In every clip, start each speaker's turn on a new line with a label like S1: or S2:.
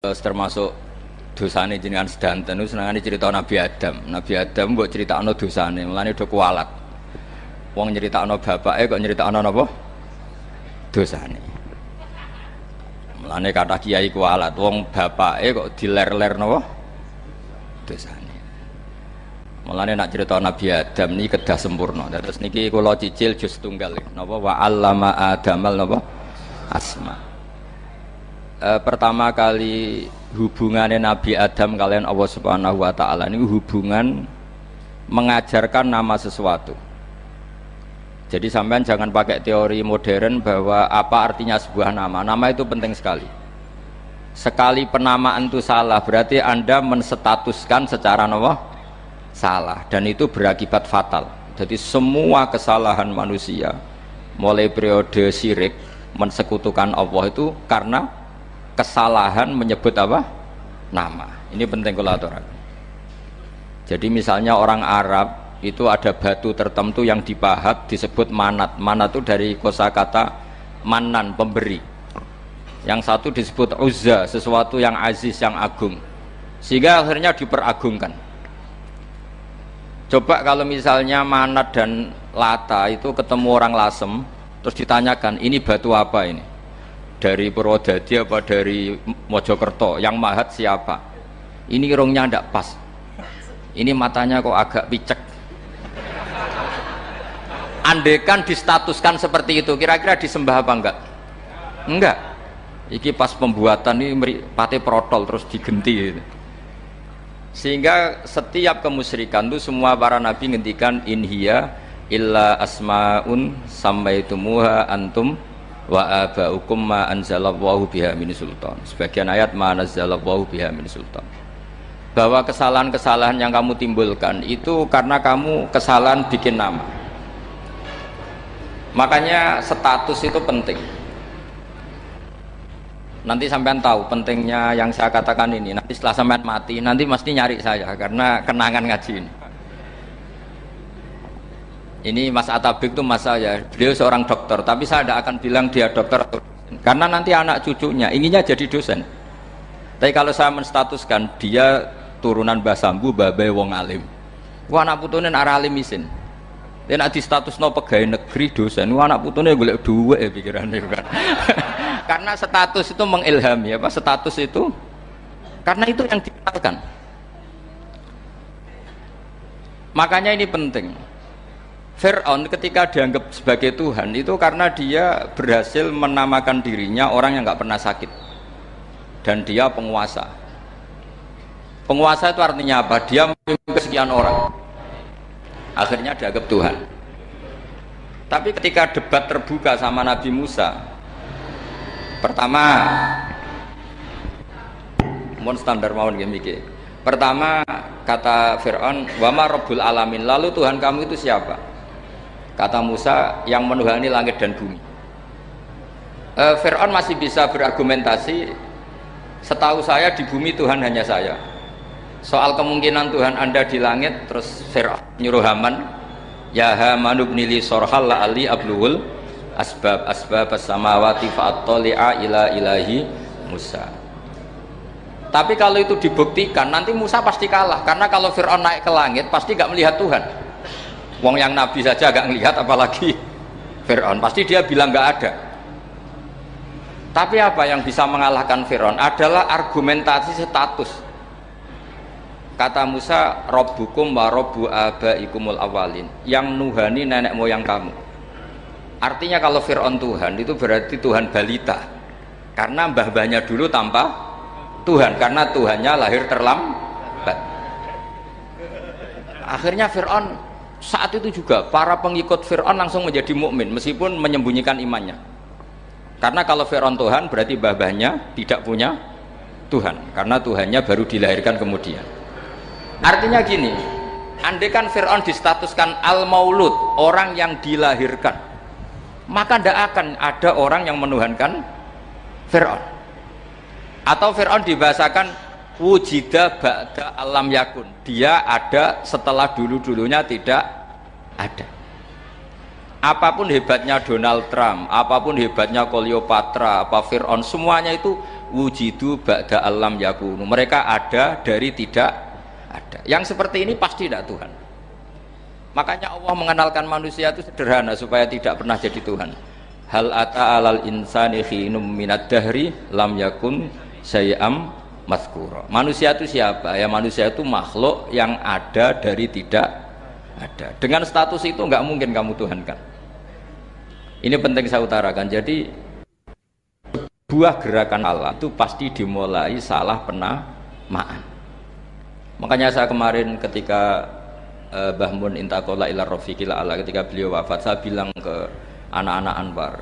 S1: Termasuk dosane jenengan sedanten niku senengane cerita Nabi Adam. Nabi Adam mbok critakno dosane, mulane do kualat. Wong nyeritakno bapake kok nyeritakno napa? Dosane. Mulane kata kiai kualat, wong bapake kok diler-ler napa? Dosane. Mulane nak cerita Nabi Adam niki kedah sempurna. Terus niki kula cicil juz tunggal napa wa 'allama Adamal napa? Asma. Pertama kali hubungannya Nabi Adam kalian Allah Subhanahu wa taala ini hubungan mengajarkan nama sesuatu. Jadi sampean jangan pakai teori modern bahwa apa artinya sebuah nama. Nama itu penting sekali. Sekali penamaan itu salah berarti Anda menstatuskan secara nama salah dan itu berakibat fatal. Jadi semua kesalahan manusia mulai periode syirik mensekutukan Allah itu karena kesalahan menyebut apa? Nama. Ini penting kalau aturan. Jadi misalnya orang Arab itu ada batu tertentu yang dipahat disebut manat. Manat itu dari kosakata manan, pemberi. Yang satu disebut uzza, sesuatu yang aziz, yang agung. Sehingga akhirnya diperagungkan. Coba kalau misalnya manat dan lata itu ketemu orang lasem, terus ditanyakan, ini batu apa ini? Dari Purwodadi apa dari Mojokerto, yang mahat siapa? Ini irungnya ndak pas, ini matanya kok agak picek. Andekan distatuskan seperti itu, kira-kira disembah apa enggak? Enggak. Iki pas pembuatan ini pate protol terus digenti gitu. Sehingga setiap kemusyrikan itu semua para nabi ngendikan inhiya illa asmaun sammaitumuha antum wa aba'ukum ma anzalallahu biha min sultan. Sebagian ayat ma anzalallahu biha min sultan. Bahwa kesalahan-kesalahan yang kamu timbulkan itu karena kamu kesalahan bikin nama. Makanya status itu penting. Nanti sampean tahu pentingnya yang saya katakan ini. Nanti setelah sampean mati, nanti mesti nyari saya karena kenangan ngaji ini. Ini Mas Atabik itu mas saya, beliau seorang dokter, tapi saya tidak akan bilang dia dokter karena nanti anak cucunya inginnya jadi dosen. Tapi kalau saya menstatuskan dia turunan Mbah Sambu, babai wong alim. Wah anak putune arah alim isin. Dia nak di status no pegawai negeri dosen. Wah anak putune golek duit pikirannya kan. Karena status itu mengilhami apa? Status itu karena itu yang dikenalkan. Makanya ini penting. Fir'aun ketika dianggap sebagai Tuhan itu karena dia berhasil menamakan dirinya orang yang nggak pernah sakit dan dia penguasa. Penguasa itu artinya apa? Dia memimpin sekian orang, akhirnya dianggap Tuhan. Tapi ketika debat terbuka sama Nabi Musa, pertama, mohon standar mawon gimmick. Pertama kata Fir'aun, wama Rabbul Alamin, lalu Tuhan kamu itu siapa? Kata Musa, yang menuhani langit dan bumi. Fir'aun masih bisa berargumentasi, setahu saya di bumi Tuhan hanya saya. Soal kemungkinan Tuhan Anda di langit, terus Fir'aun nyuruh Haman, ya Haman ibnili sorhal la'ali abluhul asbab as-samawati fa'attali'a ila ilahi Musa. Tapi kalau itu dibuktikan, nanti Musa pasti kalah. Karena kalau Fir'aun naik ke langit, pasti gak melihat Tuhan. Wong yang Nabi saja agak ngelihat apalagi Fir'aun, pasti dia bilang nggak ada. Tapi apa yang bisa mengalahkan Fir'aun adalah argumentasi status. Kata Musa, Rabbukum wa Rabbu abaikumul awalin, yang nuhani nenek moyang kamu. Artinya kalau Fir'aun Tuhan itu berarti Tuhan balita, karena mbah-mbahnya dulu tanpa Tuhan, karena Tuhannya lahir terlambat. Akhirnya Fir'aun saat itu juga para pengikut Fir'aun langsung menjadi mukmin meskipun menyembunyikan imannya. Karena kalau Fir'aun Tuhan berarti mbah-mbahnya tidak punya Tuhan karena Tuhannya baru dilahirkan kemudian. Artinya gini, andaikan Fir'aun distatuskan al-maulud, orang yang dilahirkan, maka tidak akan ada orang yang menuhankan Fir'aun. Atau Fir'aun dibahasakan wujida ba'da alam yakun, dia ada setelah dulu-dulunya tidak ada. Apapun hebatnya Donald Trump, apapun hebatnya Cleopatra, apa Fir'aun, semuanya itu wujidu ba'da alam yakunu. Mereka ada dari tidak ada. Yang seperti ini pasti tidak Tuhan. Makanya Allah mengenalkan manusia itu sederhana supaya tidak pernah jadi Tuhan. Hal ata alal insani khinum minad dahri lam yakun syai'am mazkura. Manusia itu siapa? Ya manusia itu makhluk yang ada dari tidak ada. Dengan status itu enggak mungkin kamu tuhankan. Ini penting saya utarakan. Jadi buah gerakan Allah itu pasti dimulai salah penamaan. Makanya saya kemarin ketika Mbah Mun intaqala ila rafiqil a'la, ketika beliau wafat, saya bilang ke anak-anak Anwar,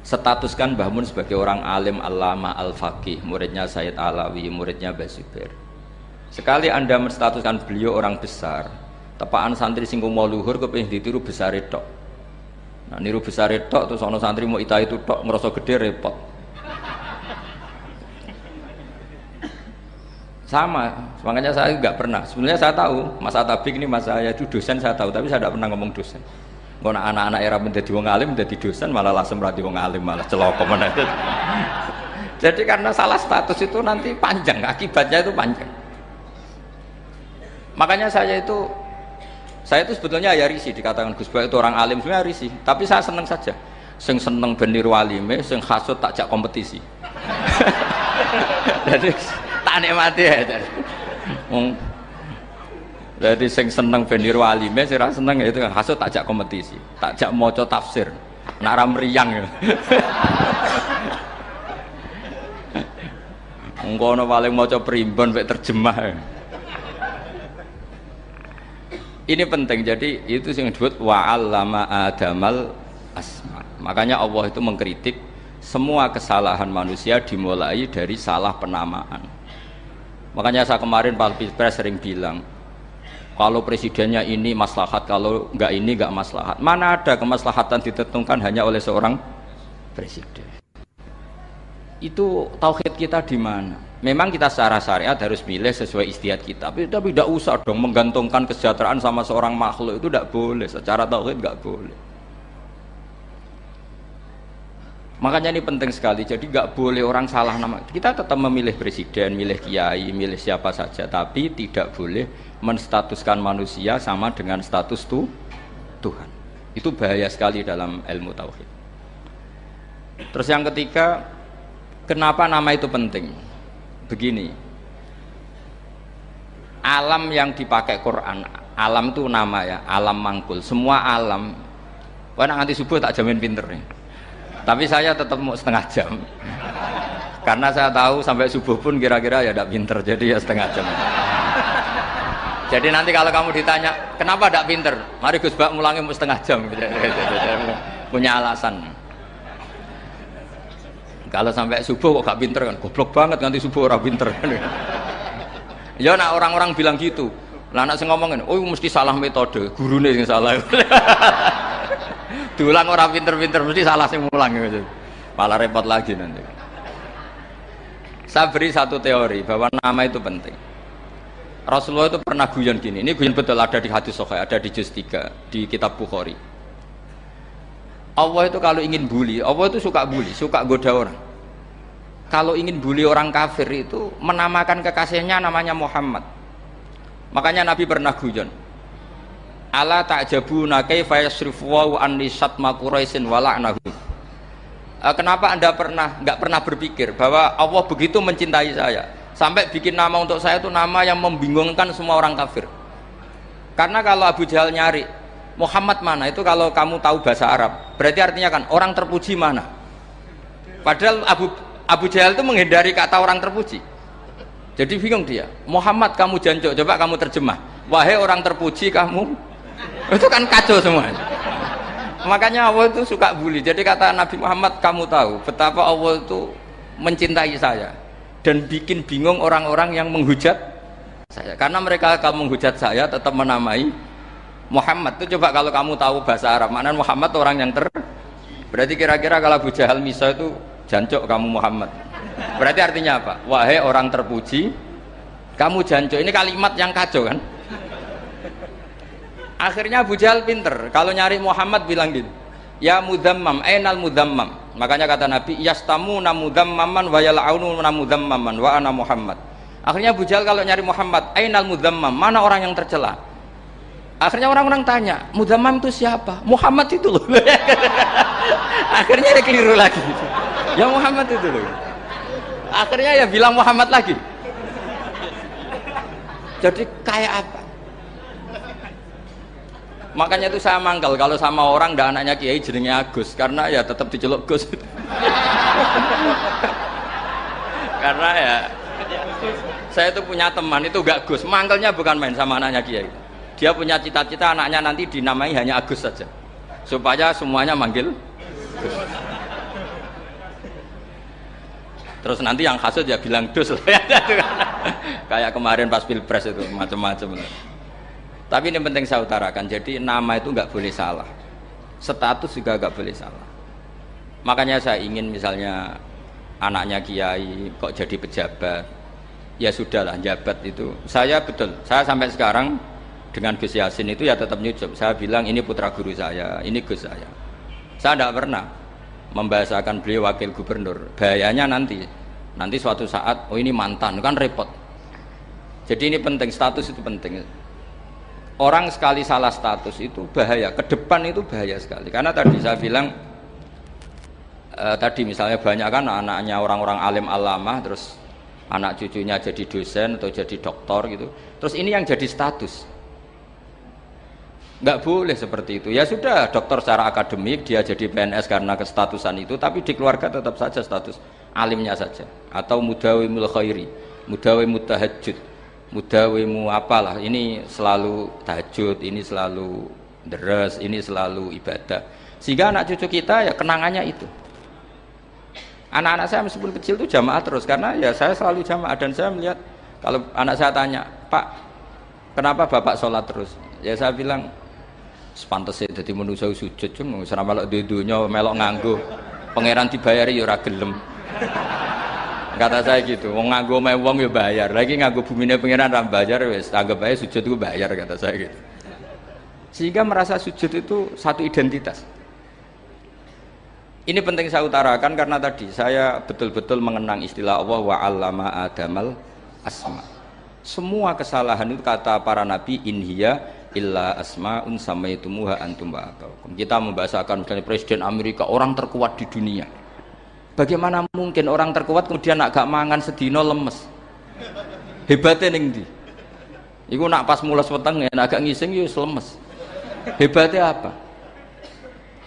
S1: statuskan Mbah Mun sebagai orang alim allama al-faqih, muridnya Sayyid Alawi, muridnya Mbah Zubair. Sekali Anda menstatuskan beliau orang besar, tepaan santri sing mau luhur kepengin ditiru besar tok. Nah niru besar tok terus ana santri mau ita itu tok ngerasa gede repot. Sama, makanya saya enggak pernah. Sebenarnya saya tahu, Mas Atabik ini Mas saya itu dosen saya tahu, tapi saya tidak pernah ngomong dosen. Kalau anak-anak era menjadi wong alim, menjadi dosen malah langsung berarti wong alim, malah celoko mana. Jadi karena salah status itu nanti panjang, akibatnya itu panjang. Makanya saya itu sebetulnya ya risih dikatakan Gus Bak itu orang alim, sebenarnya risih. Tapi saya seneng saja. Sing seneng beniru alime, sing hasud takjak kompetisi. Jadi tak nikmati ya. Jadi sing seneng beniru alime, sing ra seneng itu hasud takjak kompetisi, takjak maca tafsir. Nak ra mriyang ya. Engko ono paling maca primbon mek terjemah. Ini penting, jadi itu yang disebut wa'allama adamal asma. Makanya Allah itu mengkritik semua kesalahan manusia dimulai dari salah penamaan. Makanya saya kemarin Pak Pilpres sering bilang, kalau presidennya ini maslahat, kalau enggak ini enggak maslahat. Mana ada kemaslahatan ditentukan hanya oleh seorang presiden? Itu tauhid kita di mana? Memang kita secara syariat harus milih sesuai ijtihad kita, tapi tidak usah dong menggantungkan kesejahteraan sama seorang makhluk, itu tidak boleh, secara tauhid tidak boleh. Makanya ini penting sekali, jadi nggak boleh orang salah nama. Kita tetap memilih presiden, milih kiai, milih siapa saja, tapi tidak boleh menstatuskan manusia sama dengan status Tuhan. Itu bahaya sekali dalam ilmu tauhid. Terus yang ketiga, kenapa nama itu penting? Begini, alam yang dipakai Quran, alam itu nama ya, alam mangkul, semua alam. Wah nanti subuh tak jamin pinter nih, tapi saya tetap mau setengah jam, karena saya tahu sampai subuh pun kira-kira ya tidak pinter, jadi ya setengah jam. Jadi nanti kalau kamu ditanya kenapa tidak pinter, mari Gus Bak mulangi mau setengah jam, punya alasan. Kalau sampai subuh kok gak pinter kan, goblok banget nanti subuh orang pinter. Ya nak orang-orang bilang gitu. Lah anak sing ngomongin, oh mesti salah metode, gurune sing salah. Diulang orang pinter-pinter mesti salah sing mulang gitu. Malah repot lagi nanti. Saya beri satu teori bahwa nama itu penting. Rasulullah itu pernah guyon gini, ini guyon betul ada di hadis sahih, ada di juz 3 di kitab Bukhari. Allah itu kalau ingin bully, Allah itu suka bully, suka goda orang. Kalau ingin bully orang kafir itu menamakan kekasihnya namanya Muhammad. Makanya Nabi pernah guyon. Ala ta'jabuna kaifa yasrifu wa an lisatma Quraisyin wa la'nahu. Kenapa Anda enggak pernah berpikir bahwa Allah begitu mencintai saya sampai bikin nama untuk saya itu nama yang membingungkan semua orang kafir. Karena kalau Abu Jahal nyari Muhammad mana, itu kalau kamu tahu bahasa Arab berarti artinya kan orang terpuji mana. Padahal Abu Jahal itu menghindari kata orang terpuji, jadi bingung dia. Muhammad kamu jancuk, coba kamu terjemah, wahai orang terpuji kamu. Itu kan kacau semua. Makanya Allah itu suka bully. Jadi kata Nabi Muhammad, kamu tahu betapa Allah itu mencintai saya dan bikin bingung orang-orang yang menghujat saya, karena mereka kalau menghujat saya tetap menamai Muhammad. Itu coba kalau kamu tahu bahasa Arab, maknanya Muhammad orang yang berarti kira-kira kalau Abu Jahal Misa itu jancuk kamu Muhammad, berarti artinya apa? Wahai orang terpuji kamu jancuk. Ini kalimat yang kacau kan. Akhirnya Abu Jahal pinter, kalau nyari Muhammad bilang gitu, ya mudzammam, ainal mudzammam. Makanya kata Nabi, yastamu namudhammaman wa yal'aunu namudhammaman wa ana Muhammad. Akhirnya Abu Jahal kalau nyari Muhammad, ainal mudhammam, mana orang yang tercela? Akhirnya orang-orang tanya, mudhammam itu siapa? Muhammad itu loh. Akhirnya dia keliru lagi. Ya Muhammad itu loh. Akhirnya ya bilang Muhammad lagi. Jadi kayak apa? Makanya itu saya mangkal kalau sama orang dan anaknya Kiai jenenge Agus, karena ya tetap diceluk Gus. Karena ya saya itu punya teman itu gak Gus, mangkelnya bukan main sama anaknya Kiai. Dia punya cita-cita anaknya nanti dinamai hanya Agus saja, supaya semuanya manggil Gus. Terus nanti yang hasut ya bilang Dus lah ya. Kayak kemarin pas pilpres itu macam-macam. Tapi ini penting saya utarakan. Jadi nama itu nggak boleh salah, status juga nggak boleh salah. Makanya saya ingin misalnya anaknya Kiai kok jadi pejabat, ya sudahlah jabat itu. Saya betul, saya sampai sekarang dengan Gus Yasin itu ya tetap nyucup. Saya bilang ini putra guru saya, ini Gus saya. Saya tidak pernah membahasakan beliau wakil gubernur. Bahayanya nanti suatu saat, oh ini mantan, kan repot. Jadi ini penting, status itu penting. Orang sekali salah status itu bahaya, ke depan itu bahaya sekali. Karena tadi saya bilang, tadi misalnya banyak kan anaknya orang-orang alim alamah, terus anak cucunya jadi dosen atau jadi doktor gitu. Terus ini yang jadi status. Nggak boleh seperti itu. Ya sudah, dokter secara akademik dia jadi PNS karena kestatusan itu, tapi di keluarga tetap saja status alimnya saja. Atau mudawimul khairi, mudawimut tahajud, mudawimu apalah. Ini selalu tahajud, ini selalu deres, ini selalu ibadah. Sehingga anak cucu kita ya kenangannya itu. Anak-anak saya meskipun kecil itu jamaah terus, karena ya saya selalu jamaah. Dan saya melihat kalau anak saya tanya, Pak, kenapa Bapak sholat terus? Ya saya bilang, sepantasnya jadi manusia sujud cuma selama melok dudunya melok nganggo pangeran dibayari ya ora gelem. Kata saya gitu, wong nganggo mewong ya bayar, lagi nganggo bumine pangeran ra bayar wis anggap aja sujud itu bayar, kata saya gitu. Sehingga merasa sujud itu satu identitas. Ini penting saya utarakan karena tadi saya betul-betul mengenang istilah Allah wa 'allama adamal asma. Semua kesalahan itu kata para nabi inhiya illa asma'un samaitumuha antum wa abaukum. Kita membahasakan misalnya presiden Amerika orang terkuat di dunia. Bagaimana mungkin orang terkuat kemudian agak mangan sedino lemes? Hebatnya ning ndi? Iku nak pas mules weteng agak ngising ya lemes. Hebatnya apa?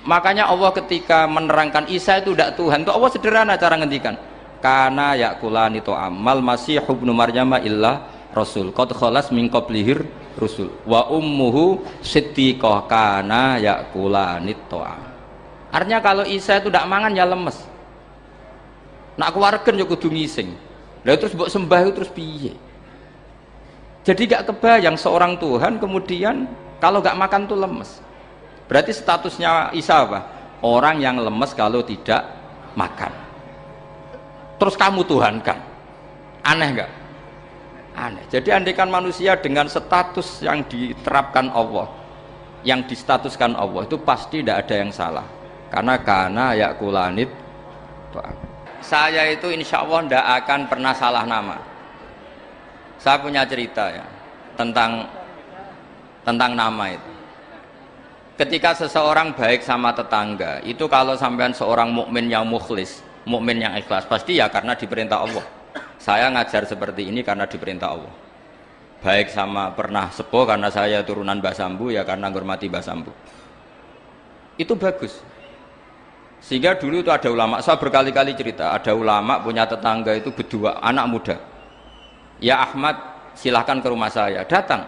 S1: Makanya Allah ketika menerangkan Isa itu tidak Tuhan, itu Allah sederhana cara ngendikan. Kana yakulani ta'amal masih ibnu Maryam illa rasul qad khalas min qablihir rusul wa ummuhu siddiqah kana yakulanit ta'am. Artinya kalau Isa itu tidak mangan ya lemes. Nak keluargen ya kudu ngising. Lah terus mbok sembah terus piye? Jadi gak kebayang seorang Tuhan kemudian kalau gak makan tuh lemes. Berarti statusnya Isa apa? Orang yang lemes kalau tidak makan. Terus kamu Tuhan kan? Aneh gak? Aneh. Jadi andaikan manusia dengan status yang diterapkan Allah, yang distatuskan Allah, itu pasti tidak ada yang salah. Karena yakulanit. Saya itu insya Allah tidak akan pernah salah nama. Saya punya cerita ya tentang nama itu. Ketika seseorang baik sama tetangga, itu kalau sampean seorang mukmin yang mukhlis, mukmin yang ikhlas, pasti ya karena diperintah Allah. Saya ngajar seperti ini karena diperintah Allah. Baik sama pernah sepuh karena saya turunan Mbah Sambu, ya karena menghormati Mbah Sambu. Itu bagus. Sehingga dulu itu ada ulama, saya berkali-kali cerita, ada ulama punya tetangga itu berdua, anak muda. Ya Ahmad, silahkan ke rumah saya. Datang.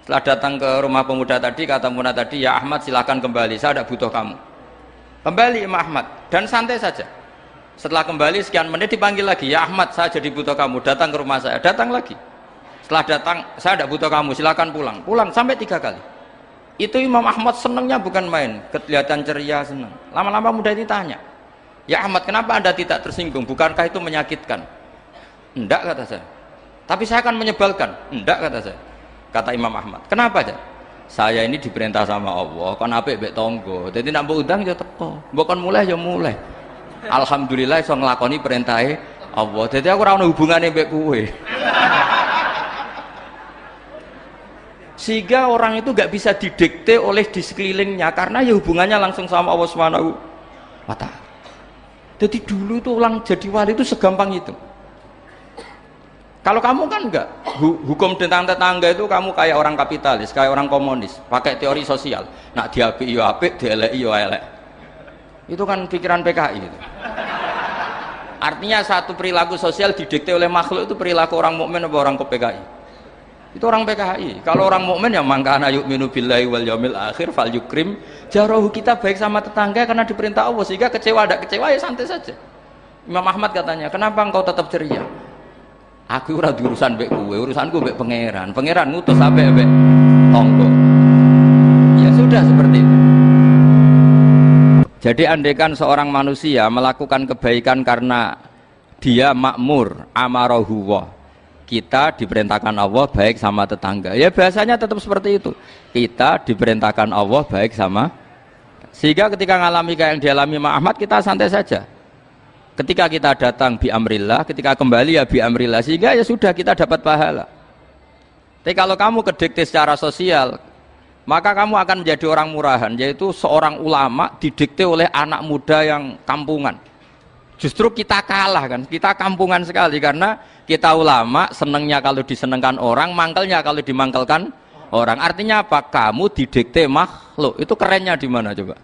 S1: Setelah datang ke rumah pemuda tadi, kata pemuda tadi, ya Ahmad silahkan kembali, saya tidak butuh kamu. Kembali Imam Ahmad, dan santai saja. Setelah kembali sekian menit dipanggil lagi, ya Ahmad saya jadi butuh kamu, datang ke rumah saya. Datang lagi. Setelah datang, saya tidak butuh kamu, silahkan pulang. Pulang sampai 3 kali. Itu Imam Ahmad senangnya bukan main, kelihatan ceria, senang. Lama-lama muda ini tanya, ya Ahmad kenapa Anda tidak tersinggung, bukankah itu menyakitkan? Enggak, kata saya. Tapi saya akan menyebalkan. Enggak, kata saya. Kata Imam Ahmad, kenapa aja? Saya ini diperintah sama Allah, kan apik mbek tangga. Jadi nak mbok undang ya teko, mbok kon mulai ya mulai. Alhamdulillah iso nglakoni perintahe Allah. Jadi aku ora ono hubungane mbek kowe. Sehingga orang itu gak bisa didikte oleh di sekelilingnya karena ya hubungannya langsung sama Allah Subhanahu wa ta'ala. Jadi dulu itu orang jadi wali itu segampang itu. Kalau kamu kan enggak, hukum tentang tetangga itu kamu kayak orang kapitalis, kayak orang komunis, pakai teori sosial. Nak diapik yo apik, dieleki yo elek. Itu kan pikiran PKI itu. Artinya satu perilaku sosial didikte oleh makhluk itu perilaku orang mukmin atau orang ke PKI. Itu orang PKI. Kalau orang mukmin yang mangkana yu'minu billahi wal yaumil akhir fal yukrim jarahu, kita baik sama tetangga karena diperintah Allah, sehingga kecewa tidak kecewa ya santai saja. Imam Ahmad katanya, kenapa engkau tetap ceria? Aku ora urusan mbek kowe, urusanku mbek pangeran. Pangeran ngutus sampe mbek tonggo. Ya sudah seperti itu. Jadi andaikan seorang manusia melakukan kebaikan karena dia makmur, amarahu wa, kita diperintahkan Allah baik sama tetangga. Ya bahasanya tetap seperti itu. Kita diperintahkan Allah baik sama. Sehingga ketika ngalami kayak yang dialami Ahmad, kita santai saja. Ketika kita datang bi amrillah, ketika kembali ya bi amrillah, sehingga ya sudah kita dapat pahala. Tapi kalau kamu kedikte secara sosial, maka kamu akan menjadi orang murahan, yaitu seorang ulama didikte oleh anak muda yang kampungan. Justru kita kalah kan, kita kampungan sekali karena kita ulama senengnya kalau disenengkan orang, mangkelnya kalau dimangkelkan orang. Artinya apa? Kamu didikte makhluk. Itu kerennya di mana coba?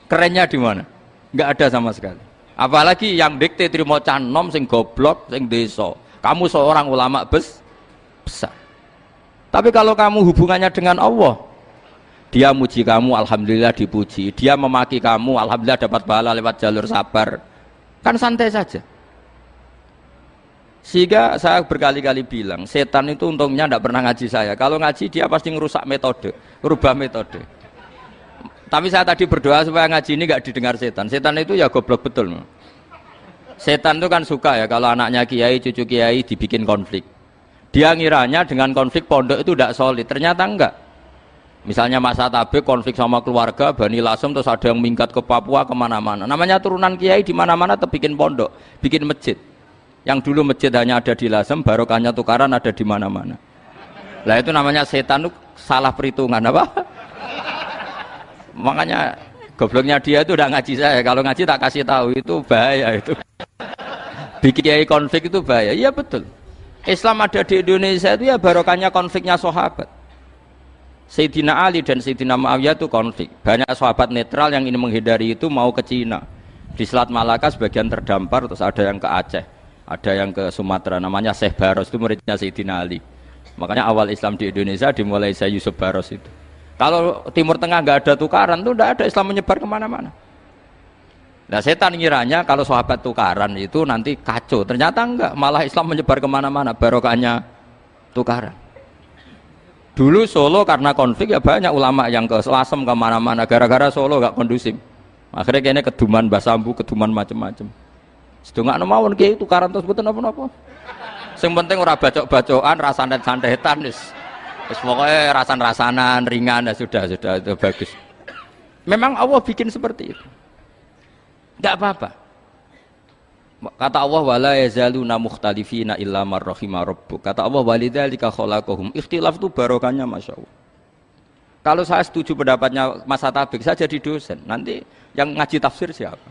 S1: Kerennya di mana? Enggak ada sama sekali. Apalagi yang dikte trimo canom sing goblok sing desa. Kamu seorang ulama besar. Tapi kalau kamu hubungannya dengan Allah, dia muji kamu, alhamdulillah dipuji. Dia memaki kamu, alhamdulillah dapat pahala lewat jalur sabar. Kan santai saja. Sehingga saya berkali-kali bilang, setan itu untungnya tidak pernah ngaji saya. Kalau ngaji dia pasti ngerusak metode, rubah metode. Tapi saya tadi berdoa supaya ngaji ini nggak didengar setan. Setan itu ya goblok betul. Setan itu kan suka ya kalau anaknya kiai, cucu kiai dibikin konflik. Dia ngiranya dengan konflik pondok itu tidak solid. Ternyata enggak. Misalnya Mas Atabe konflik sama keluarga, Bani Lasem, terus ada yang minggat ke Papua kemana-mana. Namanya turunan kiai di mana-mana tetap bikin pondok, bikin masjid. Yang dulu masjid hanya ada di Lasem, barokahnya tukaran ada di mana-mana. Lah itu namanya setan itu salah perhitungan apa? Makanya gobloknya dia itu udah ngaji saya. Kalau ngaji tak kasih tahu itu bahaya itu. Bikin kiai konflik itu bahaya. Iya betul. Islam ada di Indonesia itu ya barokahnya konfliknya sahabat. Sayyidina Ali dan Sayyidina Muawiyah itu konflik. Banyak sahabat netral yang ingin menghindari itu mau ke Cina. Di Selat Malaka sebagian terdampar, terus ada yang ke Aceh, ada yang ke Sumatera. Namanya Syekh Baros, itu muridnya Sayyidina Ali. Makanya awal Islam di Indonesia dimulai Syekh Yusuf Baros itu. Kalau Timur Tengah nggak ada tukaran, itu tidak ada Islam menyebar kemana-mana. Nah setan ngiranya kalau sahabat tukaran itu nanti kacau. Ternyata enggak, malah Islam menyebar kemana-mana, barokahnya tukaran. Dulu Solo karena konflik ya banyak ulama yang ke Selasem kemana-mana, gara-gara Solo nggak kondusif. Akhirnya kayaknya keduman basambu, keduman macam-macam. Sedangkan mawon kiai tukaran terus betul apa-apa. Yang penting ora bacok-bacokan, rasanet-santetan wis. Terus pokoknya rasan-rasanan ringan ya sudah itu bagus. Memang Allah bikin seperti itu. Enggak apa-apa. Kata Allah wala yazaluna mukhtalifina illa man rahima rabbuk. Kata Allah walidzalika khalaqahum. Ikhtilaf itu barokahnya masyaallah. Kalau saya setuju pendapatnya Mas Atabik, saya jadi dosen. Nanti yang ngaji tafsir siapa?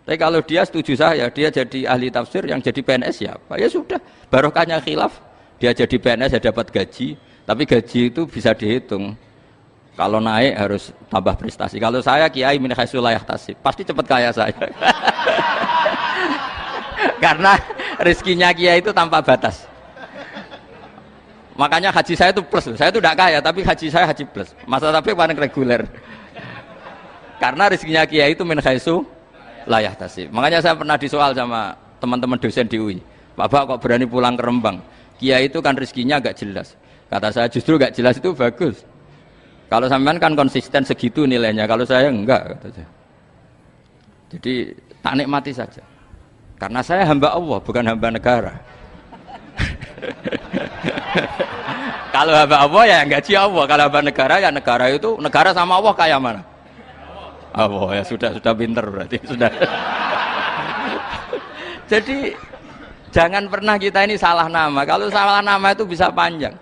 S1: Tapi kalau dia setuju saya, dia jadi ahli tafsir, yang jadi PNS siapa? Ya sudah, barokahnya khilaf. Dia jadi PNS ya dapat gaji, tapi gaji itu bisa dihitung. Kalau naik harus tambah prestasi. Kalau saya kiai min haitsu la yahtasib, pasti cepat kaya saya. Karena rezekinya kiai itu tanpa batas. Makanya haji saya itu plus. Saya itu tidak kaya, tapi haji saya haji plus. Masa tapi paling reguler. Karena rezekinya kiai itu min haitsu la yahtasib. Makanya saya pernah disoal sama teman-teman dosen di UI. Bapak kok berani pulang ke Rembang? Kiai itu kan rezekinya agak jelas. Kata saya justru agak jelas itu bagus. Kalau sampean kan konsisten segitu nilainya, kalau saya enggak kata saya. Jadi tak nikmati saja. Karena saya hamba Allah, bukan hamba negara. Kalau hamba Allah ya gaji Allah, kalau hamba negara ya negara itu negara sama Allah kayak mana? Oh ya sudah pinter berarti sudah. Jadi jangan pernah kita ini salah nama. Kalau salah nama itu bisa panjang.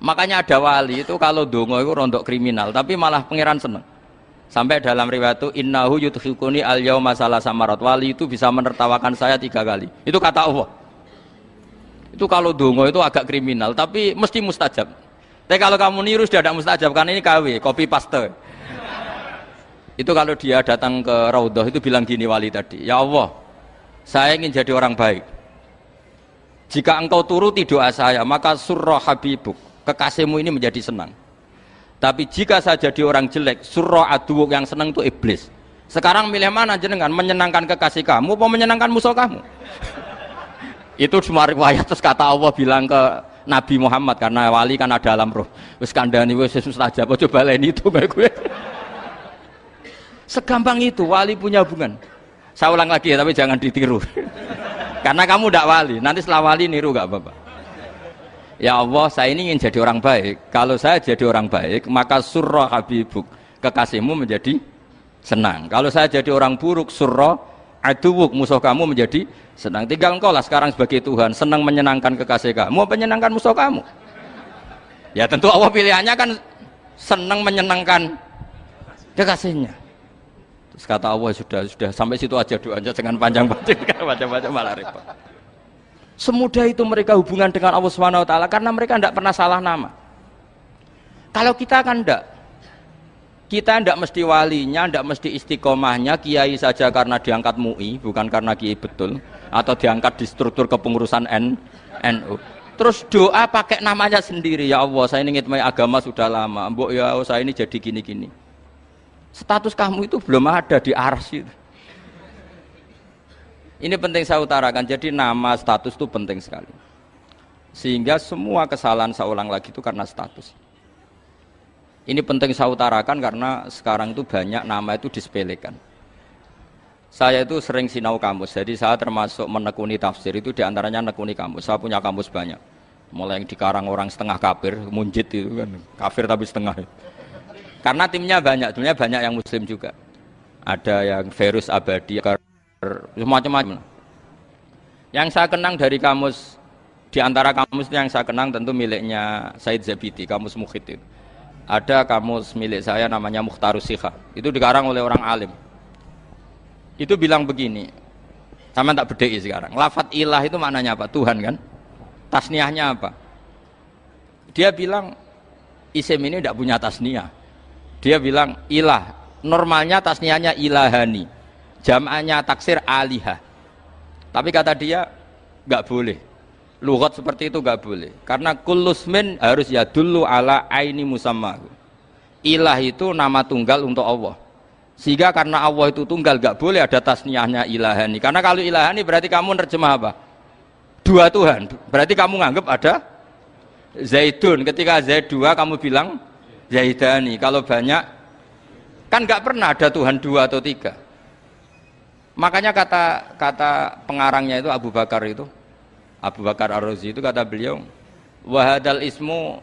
S1: Makanya ada wali itu kalau dongo itu rontok kriminal, tapi malah pangeran seneng. Sampai dalam riwayat itu innahu yudhikuni al-yauma salasa marat. Wali itu bisa menertawakan saya 3 kali. Itu kata Allah. Itu kalau dongo itu agak kriminal, tapi mesti mustajab. Tapi kalau kamu niru sudah tidak mustajab, karena ini KW, copy paste. Itu kalau dia datang ke Raudhah itu bilang gini wali tadi, ya Allah, saya ingin jadi orang baik. Jika engkau turuti doa saya, maka surra habibuk, kekasihmu ini menjadi senang. Tapi jika saya jadi orang jelek, surra aduwuk, yang senang itu iblis. Sekarang milih mana jenengan, menyenangkan kekasih kamu atau menyenangkan musuh kamu? Itu semua riwayat. Terus kata Allah bilang ke Nabi Muhammad, karena wali kan ada alam roh, wis kandhani wis mustajab, coba lain itu gue. Segampang itu wali punya hubungan. Saya ulang lagi ya, tapi jangan ditiru. Karena kamu tidak wali, nanti setelah wali niru gak apa-apa. Ya Allah, saya ini ingin jadi orang baik. Kalau saya jadi orang baik, maka surra habibuk, kekasihmu menjadi senang. Kalau saya jadi orang buruk, surra aduwuk, musuh kamu menjadi senang. Tinggal engkau lah sekarang sebagai Tuhan, senang menyenangkan kekasih kamu, menyenangkan musuh kamu. Ya tentu Allah pilihannya kan senang menyenangkan kekasihnya. Terus kata Allah, sudah sampai situ aja doanya, jangan panjang-panjang, baca-baca malah repot. Semudah itu mereka hubungan dengan Allah SWT karena mereka tidak pernah salah nama. Kalau kita kan tidak. Kita tidak mesti walinya, tidak mesti istiqomahnya, kiai saja karena diangkat MUI, bukan karena kiai betul, atau diangkat di struktur kepengurusan NU. Terus doa pakai namanya sendiri, ya Allah, saya ini ngitmai agama sudah lama, mbok ya saya ini jadi gini-gini. Status kamu itu belum ada di arsy. Ini penting saya utarakan, jadi nama status itu penting sekali. Sehingga semua kesalahan saya ulang lagi itu karena status. Ini penting saya utarakan karena sekarang itu banyak nama itu disepelekan. Saya itu sering sinau kamus, jadi saya termasuk menekuni tafsir itu diantaranya menekuni kamus. Saya punya kamus banyak, mulai yang dikarang orang setengah kafir, munjid itu kan, kafir tapi setengah. Karena timnya banyak yang muslim juga. Ada yang Verus Abadi, macam-macam. Yang saya kenang dari kamus, diantara kamus yang saya kenang tentu miliknya Said Zabidi, kamus Mukhid itu. Ada kamus milik saya namanya Mukhtarus Sikha, itu dikarang oleh orang alim. Itu bilang begini, sama tak bedai sekarang, lafadz ilah itu maknanya apa? Tuhan kan? Tasniahnya apa? Dia bilang isim ini tidak punya tasniah. Dia bilang ilah, normalnya tasniahnya ilahani, jam'annya taksir alihah. Tapi kata dia nggak boleh. Lughat seperti itu nggak boleh, karena kullusmin harus yadullu ala aini musammahu. Ilah itu nama tunggal untuk Allah, sehingga karena Allah itu tunggal nggak boleh ada tasniahnya ilahani. Karena kalau ilahani berarti kamu nerjemah apa? Dua Tuhan. Berarti kamu nganggap ada Zaidun. Ketika Zaid dua kamu bilang Zaidani. Kalau banyak kan nggak pernah ada Tuhan dua atau tiga. Makanya kata pengarangnya itu Abu Bakar Ar-Razi itu kata beliau, wahadal ismu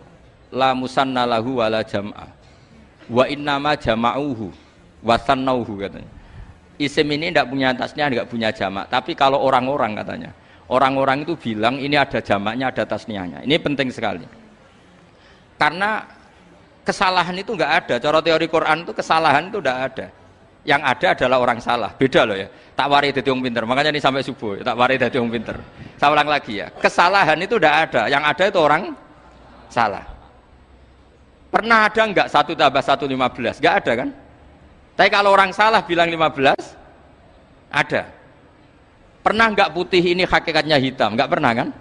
S1: la musanna lahu wala jam'a wa innama jama'uhu wasannauhu katanya. Isim ini tidak punya tasniah, tidak punya jamak. Tapi kalau orang-orang katanya, orang-orang itu bilang ini ada jamaknya, ada tasniahnya. Ini penting sekali. Karena kesalahan itu enggak ada. Cara teori Quran itu kesalahan itu enggak ada. Yang ada adalah orang salah. Beda loh ya. Tak wari dadi wong pinter. Makanya ini sampai subuh, tak wari dadi wong pinter. Saya ulang lagi ya. Kesalahan itu enggak ada. Yang ada itu orang salah. Pernah ada enggak 1 tambah 1 15? Enggak ada kan? Tapi kalau orang salah bilang 15, ada. Pernah enggak putih ini hakikatnya hitam? Enggak pernah kan?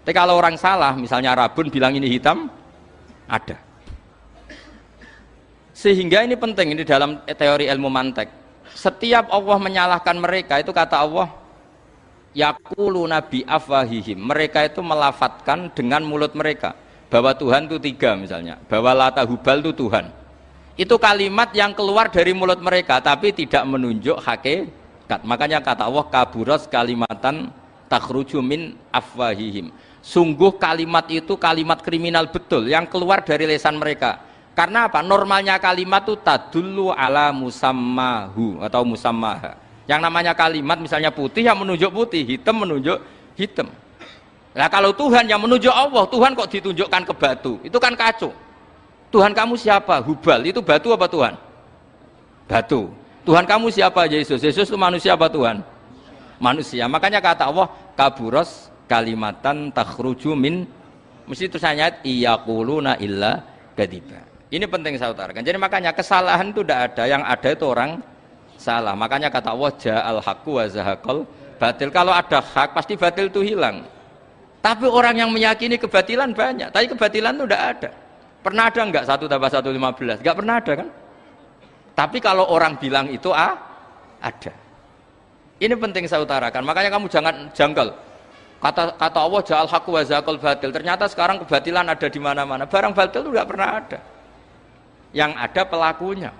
S1: Tapi kalau orang salah, misalnya Rabun bilang ini hitam, ada. Sehingga ini penting, ini dalam teori ilmu mantek. Setiap Allah menyalahkan mereka, itu kata Allah, yaquluna bi afwahihim. Mereka itu melafatkan dengan mulut mereka bahwa Tuhan itu 3 misalnya, bahwa Lata Hubal itu Tuhan. Itu kalimat yang keluar dari mulut mereka tapi tidak menunjuk hakikat. Makanya kata Allah, kaburas kalimatan takhruju min afwahihim. Sungguh kalimat itu kalimat kriminal betul yang keluar dari lisan mereka. Karena apa? Normalnya kalimat itu tadullu ala musammahu atau musammaha. Yang namanya kalimat misalnya putih yang menunjuk putih, hitam menunjuk hitam. Nah kalau Tuhan yang menunjuk Allah, Tuhan kok ditunjukkan ke batu? Itu kan kacau. Tuhan kamu siapa? Hubal, itu batu apa Tuhan? Batu. Tuhan kamu siapa? Yesus. Yesus itu manusia apa Tuhan? Manusia. Makanya kata Allah, kaburos kalimatan takhruju min, mesti tulisannya iyaquluna illa kadiba. Ini penting saya utarakan. Jadi makanya kesalahan itu tidak ada, yang ada itu orang salah. Makanya kata Allah ja'al haqqu wa zahaqal batil. Kalau ada hak pasti batil itu hilang. Tapi orang yang meyakini kebatilan banyak, tapi kebatilan itu tidak ada. Pernah ada enggak 1 tambah 1 15? Enggak pernah ada kan? Tapi kalau orang bilang itu ada. Ini penting saya utarakan. Makanya kamu jangan janggal. Kata Allah ja'al haqqu wa zahaqal batil. Ternyata sekarang kebatilan ada di mana-mana. Barang batil itu enggak pernah ada. Yang ada pelakunya.